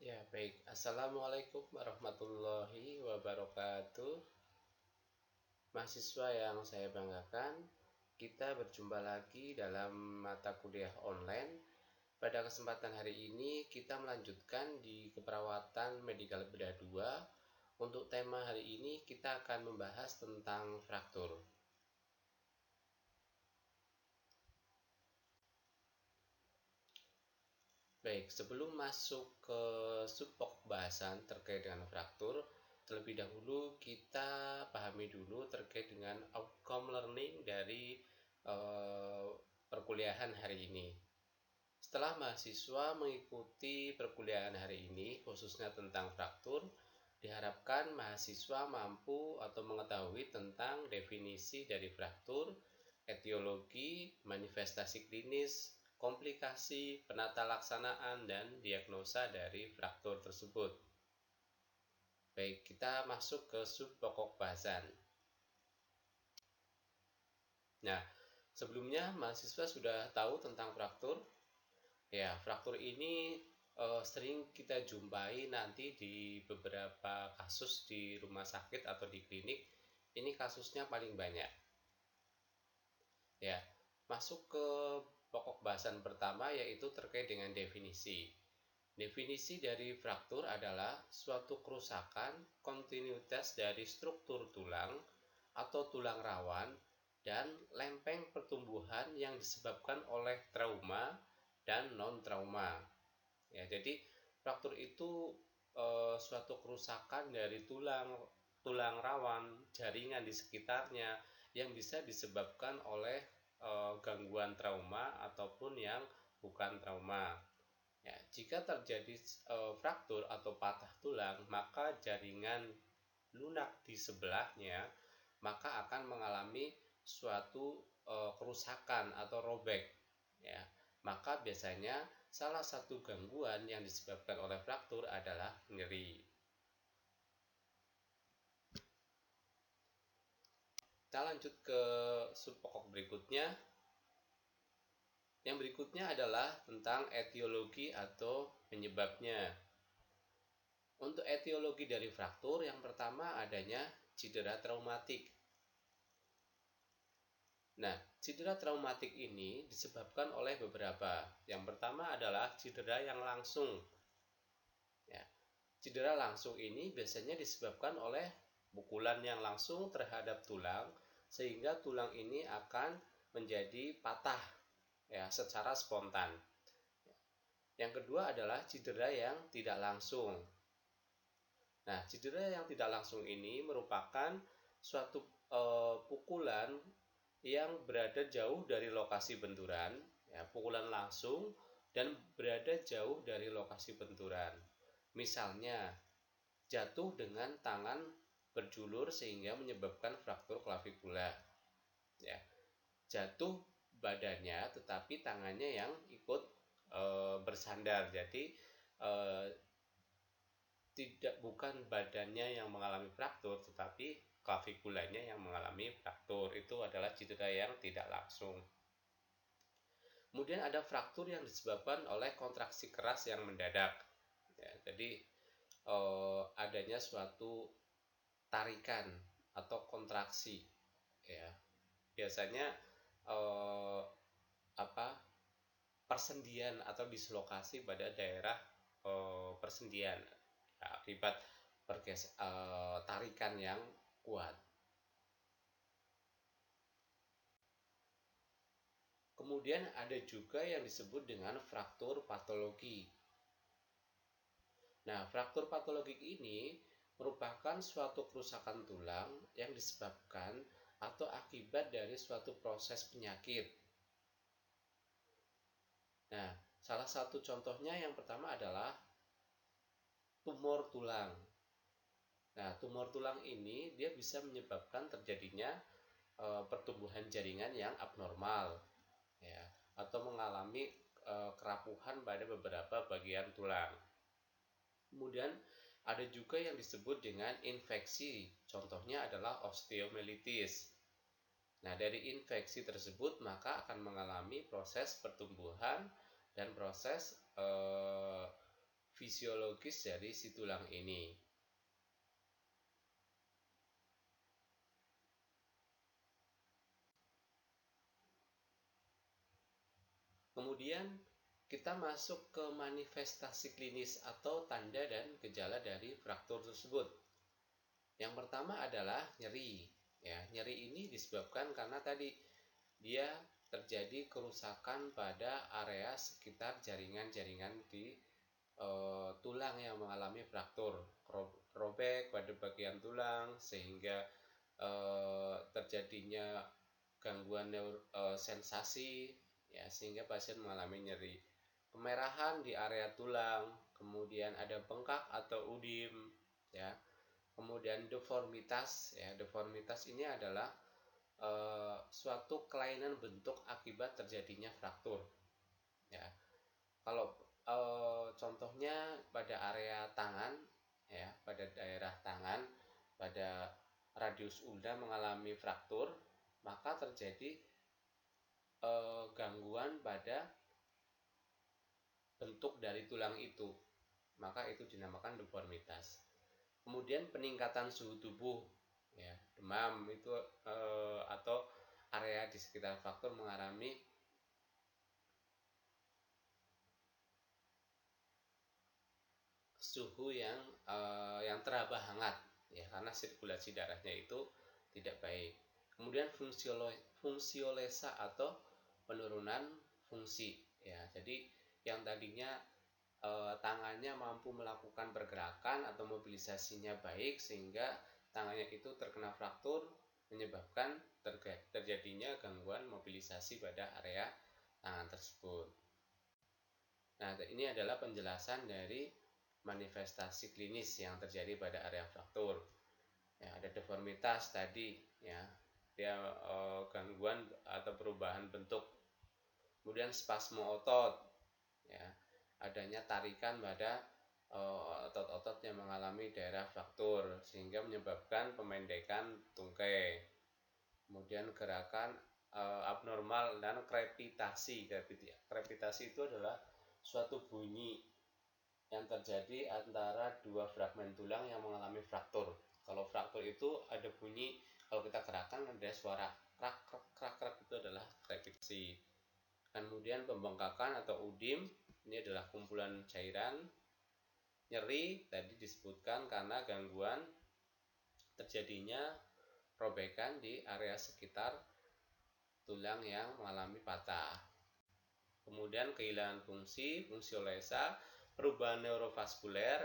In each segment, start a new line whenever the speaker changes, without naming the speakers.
Ya, baik. Assalamualaikum warahmatullahi wabarakatuh. Mahasiswa yang saya banggakan, kita berjumpa lagi dalam mata kuliah online. Pada kesempatan hari ini, kita melanjutkan di keperawatan medikal bedah 2. Untuk tema hari ini, kita akan membahas tentang fraktur. Baik, sebelum masuk ke subpok bahasan terkait dengan fraktur, terlebih dahulu kita pahami dulu terkait dengan outcome learning dari eh, perkuliahan hari ini. Setelah mahasiswa mengikuti perkuliahan hari ini, khususnya tentang fraktur, diharapkan mahasiswa mampu atau mengetahui tentang definisi dari fraktur, etiologi, manifestasi klinis, komplikasi, penata laksanaan, dan diagnosa dari fraktur tersebut. Baik, kita masuk ke sub pokok bahasan. Nah, sebelumnya mahasiswa sudah tahu tentang fraktur. Ya, fraktur ini sering kita jumpai nanti di beberapa kasus di rumah sakit atau di klinik. Ini kasusnya paling banyak. Ya, masuk ke pokok bahasan pertama yaitu terkait dengan definisi. Definisi dari fraktur adalah suatu kerusakan kontinuitas dari struktur tulang atau tulang rawan dan lempeng pertumbuhan yang disebabkan oleh trauma dan non-trauma. Ya, jadi fraktur itu suatu kerusakan dari tulang rawan, jaringan di sekitarnya yang bisa disebabkan oleh gangguan trauma ataupun yang bukan trauma. Ya, jika terjadi fraktur atau patah tulang, maka jaringan lunak di sebelahnya maka akan mengalami suatu kerusakan atau robek. Ya, maka biasanya salah satu gangguan yang disebabkan oleh fraktur adalah nyeri. Kita lanjut ke subpokok berikutnya. Yang berikutnya adalah tentang etiologi atau penyebabnya. Untuk etiologi dari fraktur, yang pertama adanya cedera traumatik. Nah, cedera traumatik ini disebabkan oleh beberapa. Yang pertama adalah cedera yang langsung. Ya, cedera langsung ini biasanya disebabkan oleh pukulan yang langsung terhadap tulang, sehingga tulang ini akan menjadi patah ya secara spontan. Yang kedua adalah cedera yang tidak langsung. Nah, cedera yang tidak langsung ini merupakan suatu pukulan yang berada jauh dari lokasi benturan, ya, pukulan langsung dan berada jauh dari lokasi benturan. Misalnya, jatuh dengan tangan berjulur sehingga menyebabkan fraktur klavikula. Ya, jatuh badannya tetapi tangannya yang ikut bersandar. Jadi bukan badannya yang mengalami fraktur tetapi klavikulanya yang mengalami fraktur. Itu adalah cedera yang tidak langsung. Kemudian ada fraktur yang disebabkan oleh kontraksi keras yang mendadak. Ya, jadi adanya suatu tarikan atau kontraksi. Ya, biasanya eh, apa persendian atau dislokasi pada daerah persendian ya, akibat tarikan yang kuat. Kemudian ada juga yang disebut dengan fraktur patologi. Nah, fraktur patologik ini merupakan suatu kerusakan tulang yang disebabkan atau akibat dari suatu proses penyakit. Nah, salah satu contohnya yang pertama adalah tumor tulang. Nah, tumor tulang ini dia bisa menyebabkan terjadinya pertumbuhan jaringan yang abnormal, ya, atau mengalami kerapuhan pada beberapa bagian tulang. Kemudian ada juga yang disebut dengan infeksi. Contohnya adalah osteomyelitis. Nah, dari infeksi tersebut maka akan mengalami proses pertumbuhan dan proses fisiologis dari si tulang ini. Kemudian kita masuk ke manifestasi klinis atau tanda dan gejala dari fraktur tersebut. Yang pertama adalah nyeri. Ya, nyeri ini disebabkan karena tadi dia terjadi kerusakan pada area sekitar jaringan-jaringan di tulang yang mengalami fraktur, robek pada bagian tulang sehingga terjadinya gangguan sensasi, ya, sehingga pasien mengalami nyeri, kemerahan di area tulang, kemudian ada bengkak atau udim, ya, kemudian deformitas. Ya, deformitas ini adalah suatu kelainan bentuk akibat terjadinya fraktur. Ya, kalau contohnya pada area tangan, ya, pada daerah tangan, pada radius ulna mengalami fraktur, maka terjadi gangguan pada bentuk dari tulang itu, maka itu dinamakan deformitas. Kemudian peningkatan suhu tubuh, ya, demam itu atau area di sekitar fraktur mengalami suhu yang teraba hangat, ya, karena sirkulasi darahnya itu tidak baik. Kemudian fungsiolesa atau penurunan fungsi, ya, jadi yang tadinya tangannya mampu melakukan pergerakan atau mobilisasinya baik sehingga tangannya itu terkena fraktur menyebabkan terjadinya gangguan mobilisasi pada area tangan tersebut. Nah, ini adalah penjelasan dari manifestasi klinis yang terjadi pada area fraktur. Ya, ada deformitas tadi, ya, dia gangguan atau perubahan bentuk. Kemudian spasmo otot, ya, adanya tarikan pada otot-otot yang mengalami daerah fraktur sehingga menyebabkan pemendekan tungkai. Kemudian gerakan abnormal dan krepitasi. Krepitasi itu adalah suatu bunyi yang terjadi antara dua fragmen tulang yang mengalami fraktur. Kalau fraktur itu ada bunyi, kalau kita gerakan ada suara krak krak krak krak, itu adalah krepitasi. Kemudian pembengkakan atau udim, ini adalah kumpulan cairan. Nyeri tadi disebutkan karena gangguan terjadinya robekan di area sekitar tulang yang mengalami patah. Kemudian kehilangan fungsi, fungsiolesa, perubahan neurovaskuler,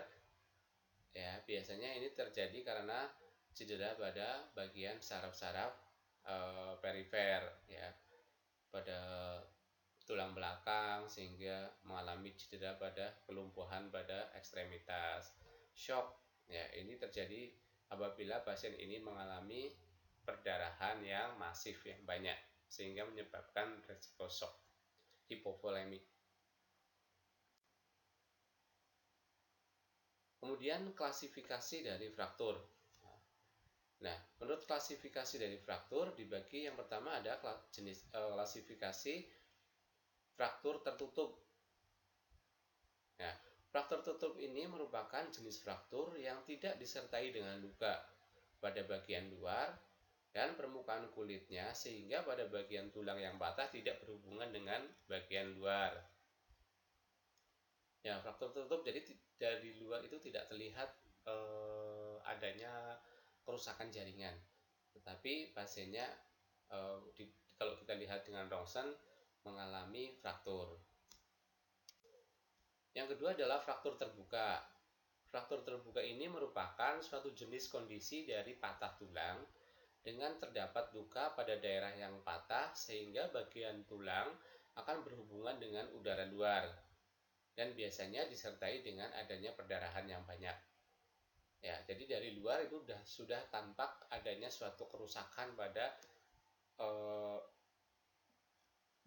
ya, biasanya ini terjadi karena cedera pada bagian saraf-saraf perifer, ya, pada tulang belakang sehingga mengalami cedera pada kelumpuhan pada ekstremitas. Shock, ya, ini terjadi apabila pasien ini mengalami perdarahan yang masif yang banyak sehingga menyebabkan resiko shock. Hipovolemik. Kemudian klasifikasi dari fraktur. Nah, menurut klasifikasi dari fraktur dibagi, yang pertama ada jenis klasifikasi fraktur tertutup. Nah, fraktur tertutup ini merupakan jenis fraktur yang tidak disertai dengan luka pada bagian luar dan permukaan kulitnya sehingga pada bagian tulang yang patah tidak berhubungan dengan bagian luar. Ya, fraktur tertutup jadi dari luar itu tidak terlihat adanya kerusakan jaringan, tetapi pasiennya kalau kita lihat dengan rongsen mengalami fraktur. Yang kedua adalah fraktur terbuka. Fraktur terbuka ini merupakan suatu jenis kondisi dari patah tulang dengan terdapat luka pada daerah yang patah sehingga bagian tulang akan berhubungan dengan udara luar dan biasanya disertai dengan adanya perdarahan yang banyak. Ya, jadi dari luar itu sudah tampak adanya suatu kerusakan pada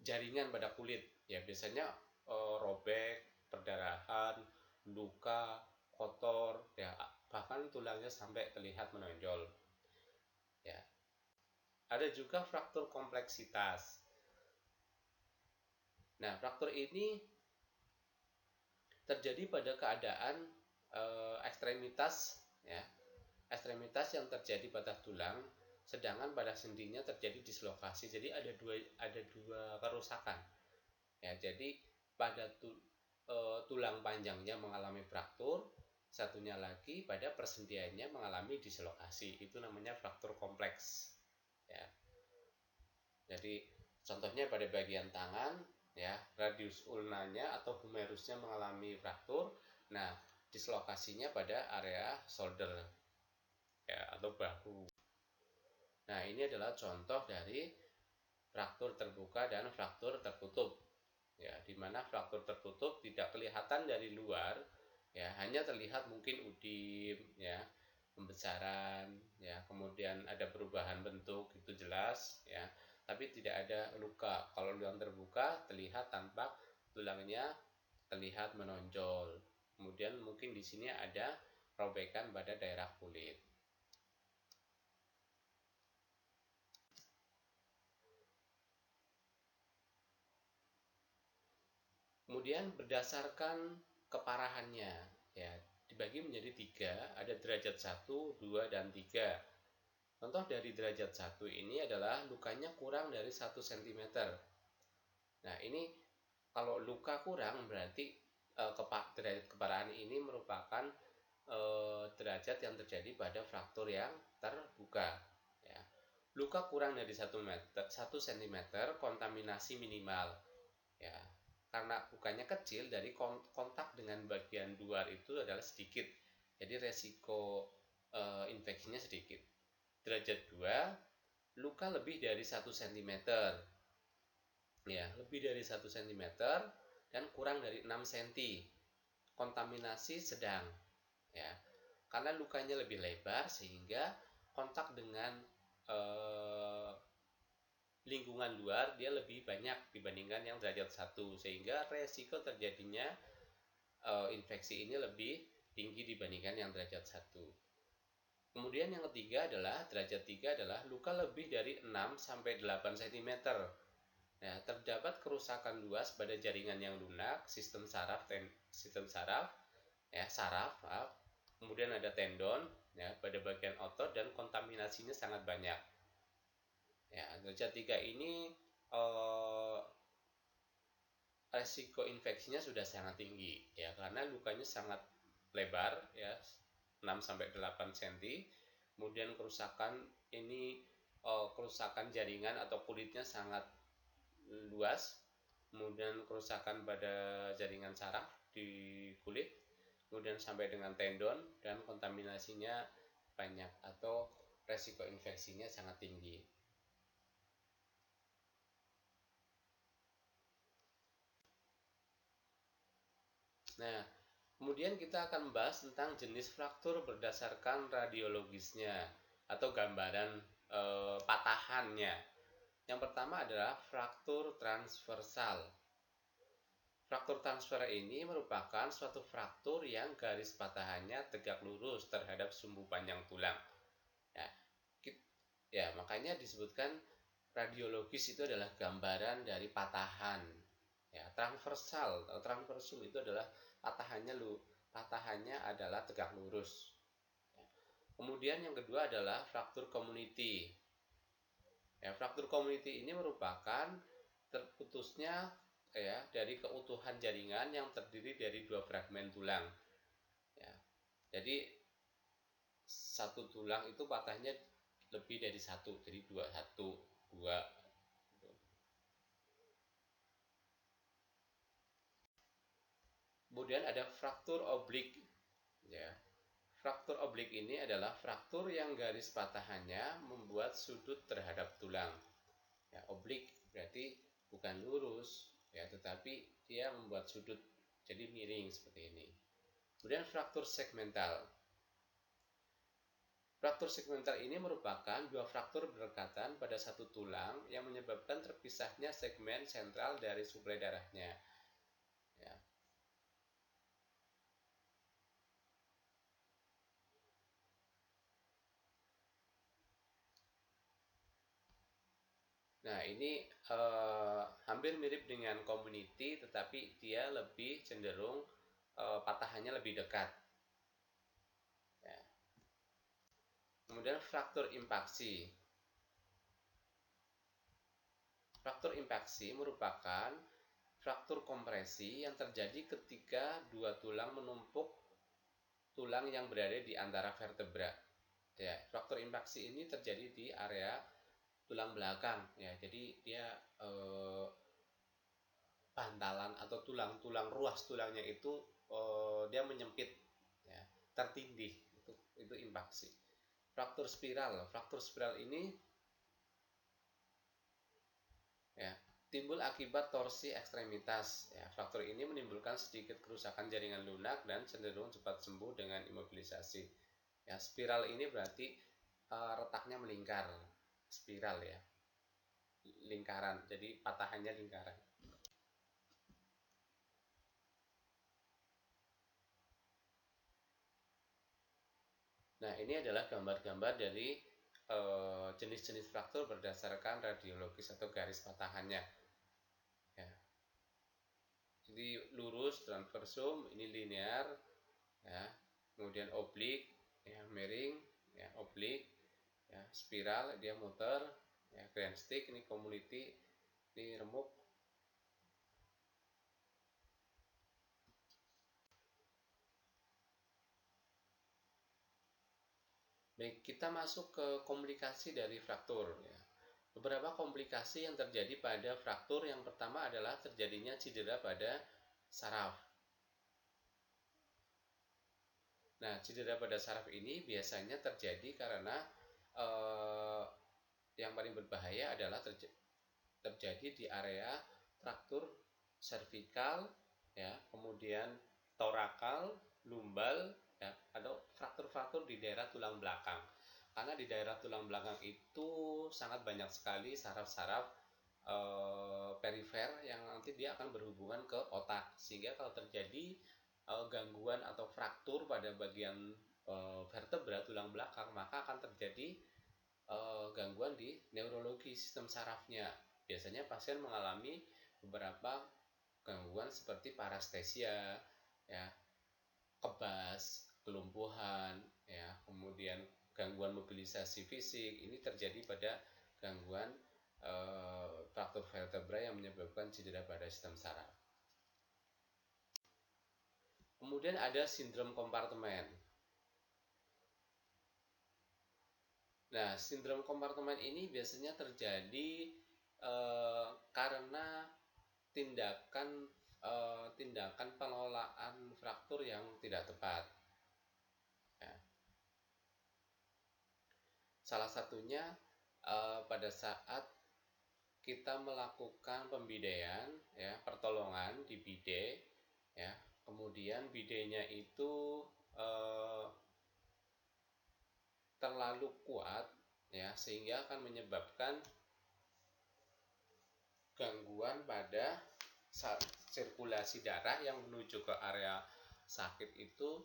jaringan pada kulit. Ya, biasanya robek, perdarahan, luka, kotor, ya, bahkan tulangnya sampai terlihat menonjol. Ya. Ada juga fraktur kompleksitas. Nah, fraktur ini terjadi pada keadaan ekstremitas, ya, ekstremitas yang terjadi pada tulang, sedangkan pada sendinya terjadi dislokasi. Jadi ada dua kerusakan. Ya, jadi pada tulang panjangnya mengalami fraktur, satunya lagi pada persendiannya mengalami dislokasi. Itu namanya fraktur kompleks. Ya. Jadi contohnya pada bagian tangan, ya, radius ulnanya atau humerusnya mengalami fraktur. Nah, dislokasinya pada area shoulder, ya, atau bahu. Nah, ini adalah contoh dari fraktur terbuka dan fraktur tertutup. Ya, di mana fraktur tertutup tidak kelihatan dari luar, ya, hanya terlihat mungkin udim, ya, pembesaran, ya, kemudian ada perubahan bentuk, itu jelas, ya, tapi tidak ada luka. Kalau yang terbuka terlihat tampak tulangnya terlihat menonjol. Kemudian mungkin di sini ada robekan pada daerah kulit. Kemudian berdasarkan keparahannya, ya, dibagi menjadi tiga, ada derajat 1, 2, dan 3. Contoh dari derajat 1 ini adalah lukanya kurang dari 1 cm. Nah, ini kalau luka kurang berarti derajat keparahan ini merupakan derajat yang terjadi pada fraktur yang terbuka. Ya. Luka kurang dari 1 cm, kontaminasi minimal. Ya, karena lukanya kecil, dari kontak dengan bagian luar itu adalah sedikit, jadi resiko infeksinya sedikit. Derajat 2, luka lebih dari 1 cm, ya, lebih dari 1 cm dan kurang dari 6 cm, kontaminasi sedang, ya, karena lukanya lebih lebar sehingga kontak dengan eh, lingkungan luar dia lebih banyak dibandingkan yang derajat 1, sehingga resiko terjadinya infeksi ini lebih tinggi dibandingkan yang derajat 1. Kemudian yang ketiga adalah derajat 3 adalah luka lebih dari 6 sampai 8 cm. Nah, terdapat kerusakan luas pada jaringan yang lunak, sistem saraf, ya, saraf, maaf. Kemudian ada tendon, ya, pada bagian otot, dan kontaminasinya sangat banyak. Ya, derajat 3 ini eh, resiko infeksinya sudah sangat tinggi, ya, karena lukanya sangat lebar, ya, 6 sampai 8 cm. Kemudian kerusakan ini kerusakan jaringan atau kulitnya sangat luas. Kemudian kerusakan pada jaringan saraf di kulit, kemudian sampai dengan tendon, dan kontaminasinya banyak atau resiko infeksinya sangat tinggi. Nah, kemudian kita akan membahas tentang jenis fraktur berdasarkan radiologisnya atau gambaran patahannya. Yang pertama adalah fraktur transversal. Fraktur transversal ini merupakan suatu fraktur yang garis patahannya tegak lurus terhadap sumbu panjang tulang. Ya, ya, makanya disebutkan radiologis itu adalah gambaran dari patahan. Ya, transversal itu adalah patahannya adalah tegak lurus. Ya. Kemudian yang kedua adalah fraktur community. Ya, fraktur community ini merupakan terputusnya, ya, dari keutuhan jaringan yang terdiri dari dua fragmen tulang. Ya, jadi satu tulang itu patahnya lebih dari satu, jadi dua. Kemudian ada fraktur oblik, ya. Fraktur oblik ini adalah fraktur yang garis patahannya membuat sudut terhadap tulang. Ya, oblik berarti bukan lurus, ya, tetapi dia membuat sudut, jadi miring seperti ini. Kemudian fraktur segmental. Fraktur segmental ini merupakan dua fraktur berdekatan pada satu tulang yang menyebabkan terpisahnya segmen sentral dari suplai darahnya. Ya. Nah, ini hampir mirip dengan community, tetapi dia lebih cenderung patahannya lebih dekat. Ya. Kemudian fraktur impaksi. Fraktur impaksi merupakan fraktur kompresi yang terjadi ketika dua tulang menumpuk tulang yang berada di antara vertebra. Ya, fraktur impaksi ini terjadi di area tulang belakang. Ya, jadi dia bantalan atau tulang-tulang ruas tulangnya itu dia menyempit, ya, tertindih. Itu impaksi. Fraktur spiral ini, ya, timbul akibat torsi ekstremitas. Ya, fraktur ini menimbulkan sedikit kerusakan jaringan lunak dan cenderung cepat sembuh dengan imobilisasi. Ya, spiral ini berarti retaknya melingkar, spiral ya, lingkaran. Jadi patahannya lingkaran. Nah, ini adalah gambar-gambar dari jenis-jenis fraktur berdasarkan radiologis atau garis patahannya. Ya. Jadi lurus, transversum, ini linear, ya. Kemudian oblik, ya, miring, ya, oblik, ya, spiral, dia muter, ya, grand stick, ini community, ini remuk. Baik, kita masuk ke komplikasi dari fraktur. Ya. Beberapa komplikasi yang terjadi pada fraktur, yang pertama adalah terjadinya cedera pada saraf. Nah, cedera pada saraf ini biasanya terjadi karena yang paling berbahaya adalah terjadi di area traktur servikal, ya, kemudian torakal, lumbal, ya, atau fraktur-fraktur di daerah tulang belakang. Karena di daerah tulang belakang itu sangat banyak sekali saraf-saraf perifer yang nanti dia akan berhubungan ke otak, sehingga kalau terjadi gangguan atau fraktur pada bagian vertebra tulang belakang, maka akan terjadi gangguan di neurologi sistem sarafnya. Biasanya pasien mengalami beberapa gangguan seperti parestesia, ya, kebas, kelumpuhan, ya, kemudian gangguan mobilisasi fisik. Ini terjadi pada gangguan fraktur vertebra yang menyebabkan cedera pada sistem saraf. Kemudian ada sindrom kompartemen. Nah, sindrom kompartemen ini biasanya terjadi karena tindakan pengelolaan fraktur yang tidak tepat. Ya. Salah satunya pada saat kita melakukan pembidaian, ya, pertolongan di bide, ya, kemudian bidenya itu terlalu kuat, ya, sehingga akan menyebabkan gangguan pada sirkulasi darah yang menuju ke area sakit itu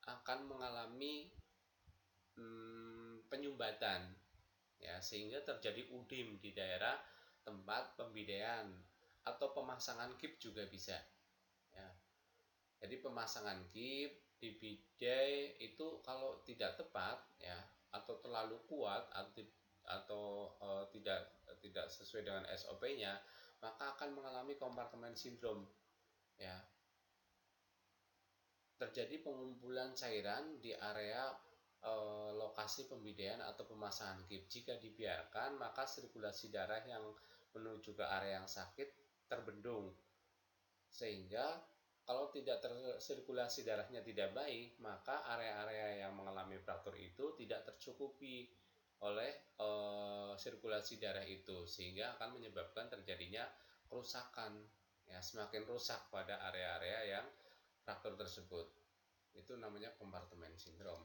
akan mengalami penyumbatan, ya, sehingga terjadi udim di daerah tempat pembidaian atau pemasangan kip juga bisa, ya. Jadi pemasangan kip di bidai itu kalau tidak tepat, ya, atau terlalu kuat atau tidak sesuai dengan SOP-nya, maka akan mengalami kompartemen sindrom, ya. Terjadi pengumpulan cairan di area lokasi pembidaian atau pemasangan kip. Jika dibiarkan, maka sirkulasi darah yang menuju ke area yang sakit terbendung, sehingga kalau tidak sirkulasi darahnya tidak baik, maka area-area yang mengalami fraktur itu tidak tercukupi oleh sirkulasi darah itu, sehingga akan menyebabkan terjadinya kerusakan, ya, semakin rusak pada area-area yang fraktur tersebut. Itu namanya kompartemen sindrom.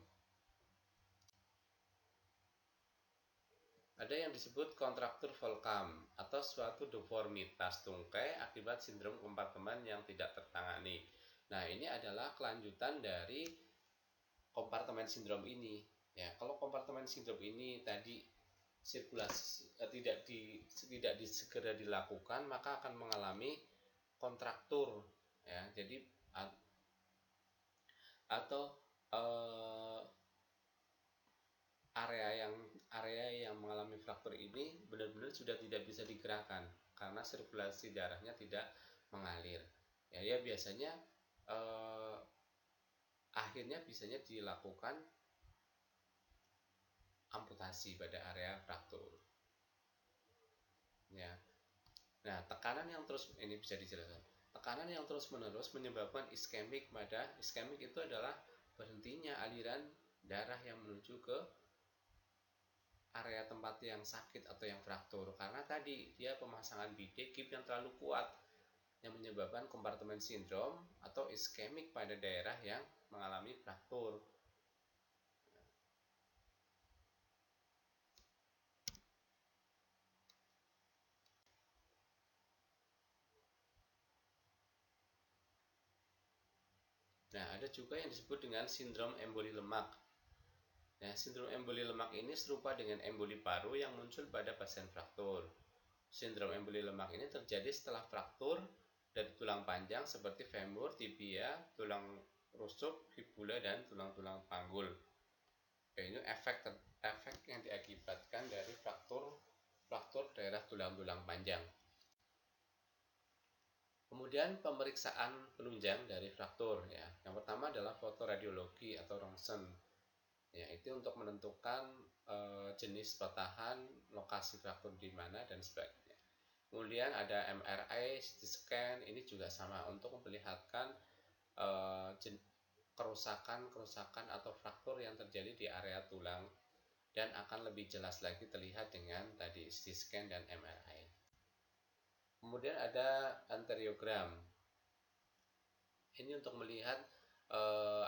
Ada yang disebut kontraktur Volkam atau suatu deformitas tungkai akibat sindrom kompartemen yang tidak tertangani. Nah, ini adalah kelanjutan dari kompartemen sindrom ini. Ya, kalau kompartemen sindrom ini tadi sirkulasi tidak segera dilakukan, maka akan mengalami kontraktur, ya. Jadi atau eh, area yang mengalami fraktur ini benar-benar sudah tidak bisa digerakkan karena sirkulasi darahnya tidak mengalir. Ya biasanya eh, akhirnya biasanya dilakukan amputasi pada area fraktur. Ya. Nah, tekanan yang terus ini bisa dijelaskan. Tekanan yang terus-menerus menyebabkan iskemik pada iskemik itu adalah berhentinya aliran darah yang menuju ke area tempat yang sakit atau yang fraktur karena tadi dia pemasangan bidik kip yang terlalu kuat yang menyebabkan kompartemen sindrom atau iskemik pada daerah yang mengalami fraktur. Nah, ada juga yang disebut dengan sindrom emboli lemak. Nah, sindrom emboli lemak ini serupa dengan emboli paru yang muncul pada pasien fraktur. Sindrom emboli lemak ini terjadi setelah fraktur dari tulang panjang seperti femur, tibia, tulang rusuk, fibula, dan tulang-tulang panggul. Ini efek yang diakibatkan dari fraktur daerah tulang-tulang panjang. Kemudian pemeriksaan penunjang dari fraktur ya. Yang pertama adalah fotoradiologi atau rongsen. Ya, itu untuk menentukan jenis patahan, lokasi fraktur di mana dan sebagainya. Kemudian ada MRI, CT scan, ini juga sama untuk memperlihatkan kerusakan atau fraktur yang terjadi di area tulang dan akan lebih jelas lagi terlihat dengan tadi CT scan dan MRI. Kemudian ada anteriogram. Ini untuk melihat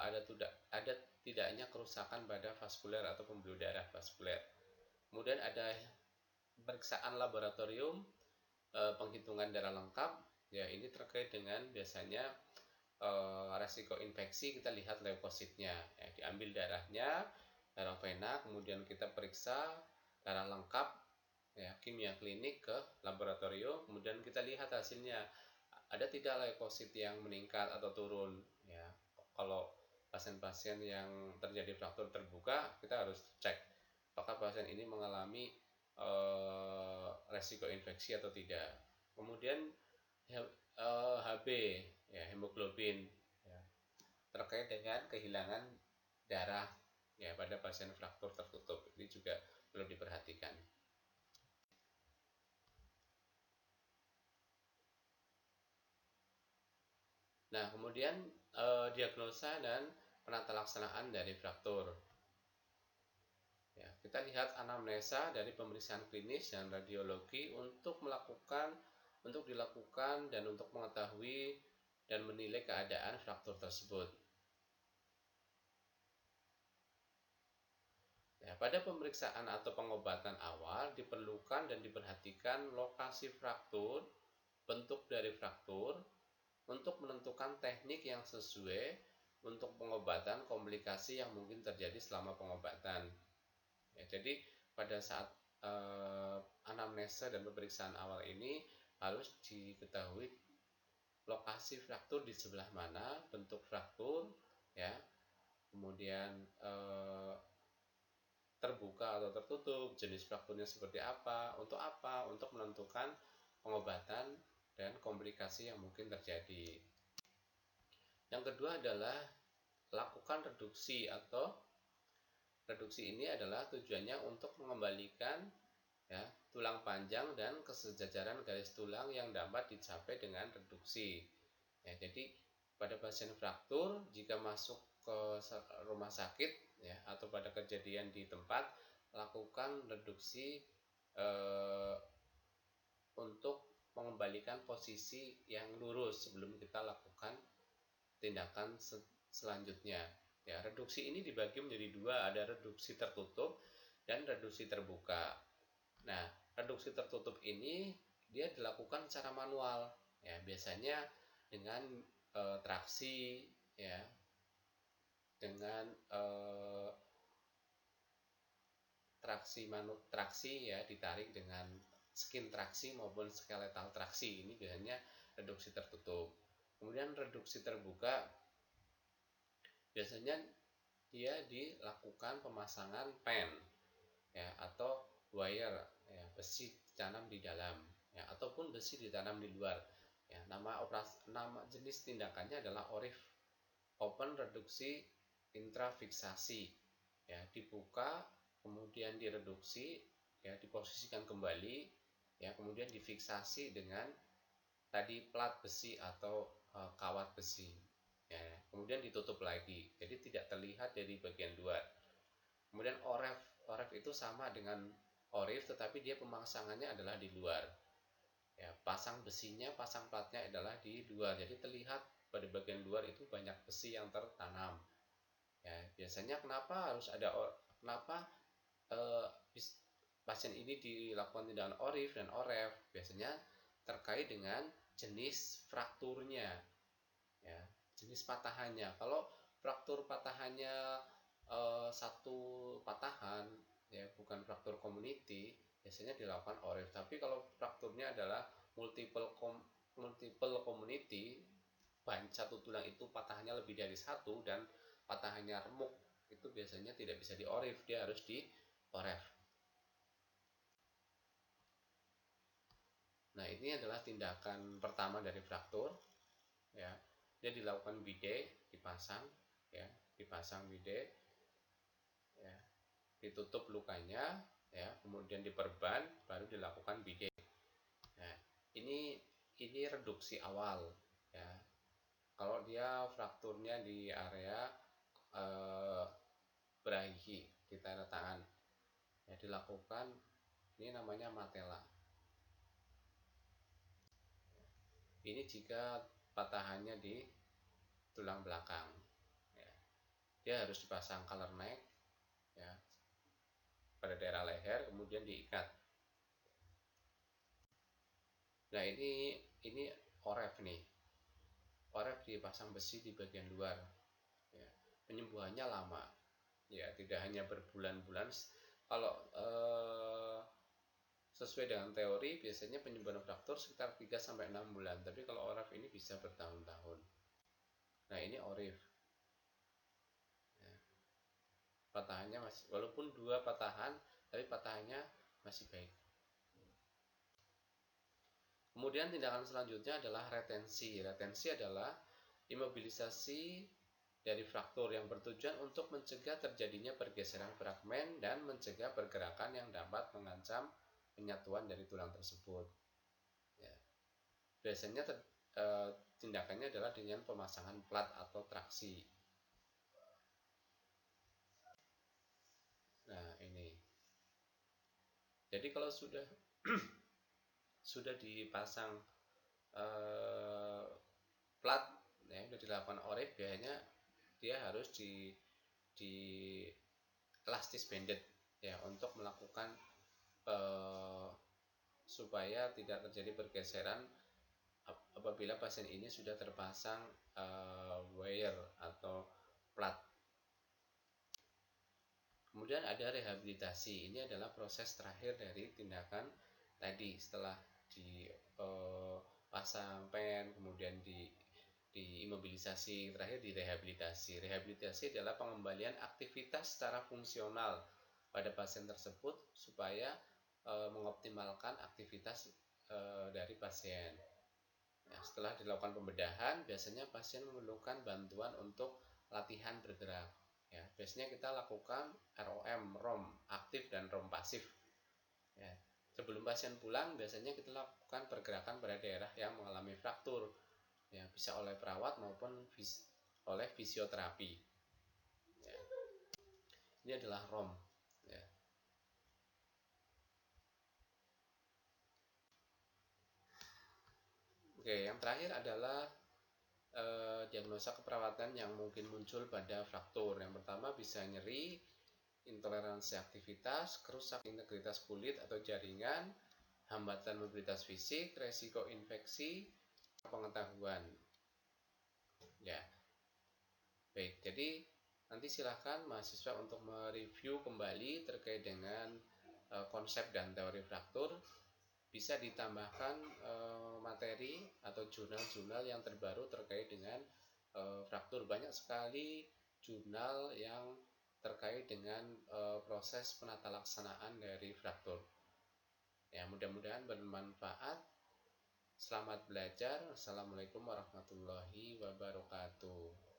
ada tidaknya kerusakan pada vaskuler atau pembuluh darah vaskuler. Kemudian ada pemeriksaan laboratorium, penghitungan darah lengkap. Ya, ini terkait dengan biasanya resiko infeksi. Kita lihat leukositnya. Ya, diambil darahnya, darah vena, kemudian kita periksa darah lengkap, ya, kimia klinik ke laboratorium, kemudian kita lihat hasilnya ada tidak leukosit yang meningkat atau turun. Ya, kalau pasien-pasien yang terjadi fraktur terbuka, kita harus cek apakah pasien ini mengalami resiko infeksi atau tidak. Kemudian HB, ya, hemoglobin, ya, terkait dengan kehilangan darah ya pada pasien fraktur tertutup, ini juga perlu diperhatikan. Nah, kemudian diagnosa dan penata laksanaan dari fraktur. Ya, kita lihat anamnesa dari pemeriksaan klinis dan radiologi untuk dilakukan dan untuk mengetahui dan menilai keadaan fraktur tersebut. Ya, pada pemeriksaan atau pengobatan awal diperlukan dan diperhatikan lokasi fraktur, bentuk dari fraktur, untuk menentukan teknik yang sesuai untuk pengobatan komplikasi yang mungkin terjadi selama pengobatan. Ya, jadi pada saat anamnesa dan pemeriksaan awal ini harus diketahui lokasi fraktur di sebelah mana, bentuk fraktur, ya, kemudian terbuka atau tertutup, jenis frakturnya seperti apa, untuk menentukan pengobatan dan komplikasi yang mungkin terjadi. Yang kedua adalah lakukan reduksi ini adalah tujuannya untuk mengembalikan, ya, tulang panjang dan kesejajaran garis tulang yang dapat dicapai dengan reduksi. Ya, jadi pada pasien fraktur jika masuk ke rumah sakit, ya, atau pada kejadian di tempat, lakukan reduksi untuk mengembalikan posisi yang lurus sebelum kita lakukan tindakan selanjutnya. Ya, reduksi ini dibagi menjadi dua, ada reduksi tertutup dan reduksi terbuka. Nah, reduksi tertutup ini dia dilakukan secara manual, ya, biasanya dengan traksi, ya, dengan traksi ya, ditarik dengan skin traksi maupun skeletal traksi. Ini biasanya reduksi tertutup. Kemudian reduksi terbuka Biasanya dia dilakukan pemasangan pen ya atau wire ya, besi ditanam di dalam ya ataupun besi ditanam di luar. Ya, nama jenis tindakannya adalah ORIF, open reduksi intrafiksasi. Ya, dibuka kemudian direduksi ya diposisikan kembali ya kemudian difiksasi dengan tadi plat besi atau kawat besi ya kemudian ditutup lagi jadi tidak terlihat dari bagian luar. Kemudian oref itu sama dengan orif tetapi dia pemasangannya adalah di luar ya pasang besinya pasang platnya adalah di luar jadi terlihat pada bagian luar itu banyak besi yang tertanam ya. Biasanya kenapa eh, pasien ini dilakukan tindakan orif dan oref biasanya terkait dengan jenis frakturnya ya jenis patahannya. Kalau fraktur patahannya satu patahan ya bukan fraktur community biasanya dilakukan orif. Tapi kalau frakturnya adalah multiple community satu tulang itu patahannya lebih dari satu dan patahannya remuk itu biasanya tidak bisa di orif, dia harus di oref. Nah ini adalah tindakan pertama dari fraktur ya dia dilakukan bide dipasang ya dipasang bide ya ditutup lukanya ya kemudian diperban baru dilakukan bide. Nah ini reduksi awal ya kalau dia frakturnya di area eh, berahi di tanda tangan ya dilakukan ini namanya matela. Ini jika patahannya di tulang belakang ya. Dia harus dipasang collar neck ya pada daerah leher kemudian diikat. Nah ini oref nih, oref dipasang besi di bagian luar ya. Penyembuhannya lama ya tidak hanya berbulan-bulan. Kalau sesuai dengan teori biasanya penyembuhan fraktur sekitar 3-6 bulan tapi kalau oref ini bisa bertahun-tahun. Nah ini orif ya. Patahannya masih walaupun dua patahan tapi patahannya masih baik. Kemudian tindakan selanjutnya adalah retensi. Retensi adalah imobilisasi dari fraktur yang bertujuan untuk mencegah terjadinya pergeseran fragmen dan mencegah pergerakan yang dapat mengancam penyatuan dari tulang tersebut. Ya. Biasanya tindakannya adalah dengan pemasangan plat atau traksi. Nah ini. Jadi kalau sudah dipasang eh, plat ya sudah dilakukan orif biasanya dia harus di elastis banded ya untuk melakukan eh, supaya tidak terjadi pergeseran apabila pasien ini sudah terpasang wire atau plat. Kemudian ada rehabilitasi. Ini adalah proses terakhir dari tindakan tadi setelah dipasang pen, kemudian diimobilisasi, terakhir direhabilitasi. Rehabilitasi adalah pengembalian aktivitas secara fungsional pada pasien tersebut supaya mengoptimalkan aktivitas dari pasien. Nah, setelah dilakukan pembedahan, biasanya pasien memerlukan bantuan untuk latihan bergerak. Ya, biasanya kita lakukan ROM aktif dan ROM pasif. Ya, sebelum pasien pulang, biasanya kita lakukan pergerakan pada daerah yang mengalami fraktur. Ya, bisa oleh perawat maupun oleh fisioterapi. Ya. Ini adalah ROM. Ya. Oke, yang terakhir adalah diagnosa keperawatan yang mungkin muncul pada fraktur. Yang pertama bisa nyeri, intoleransi aktivitas, kerusakan integritas kulit atau jaringan, hambatan mobilitas fisik, resiko infeksi, pengetahuan. Ya, baik. Jadi nanti silahkan mahasiswa untuk mereview kembali terkait dengan konsep dan teori fraktur. Bisa ditambahkan materi atau jurnal-jurnal yang terbaru terkait dengan fraktur. Banyak sekali jurnal yang terkait dengan proses penata laksanaan dari fraktur. Ya, mudah-mudahan bermanfaat. Selamat belajar. Assalamualaikum warahmatullahi wabarakatuh.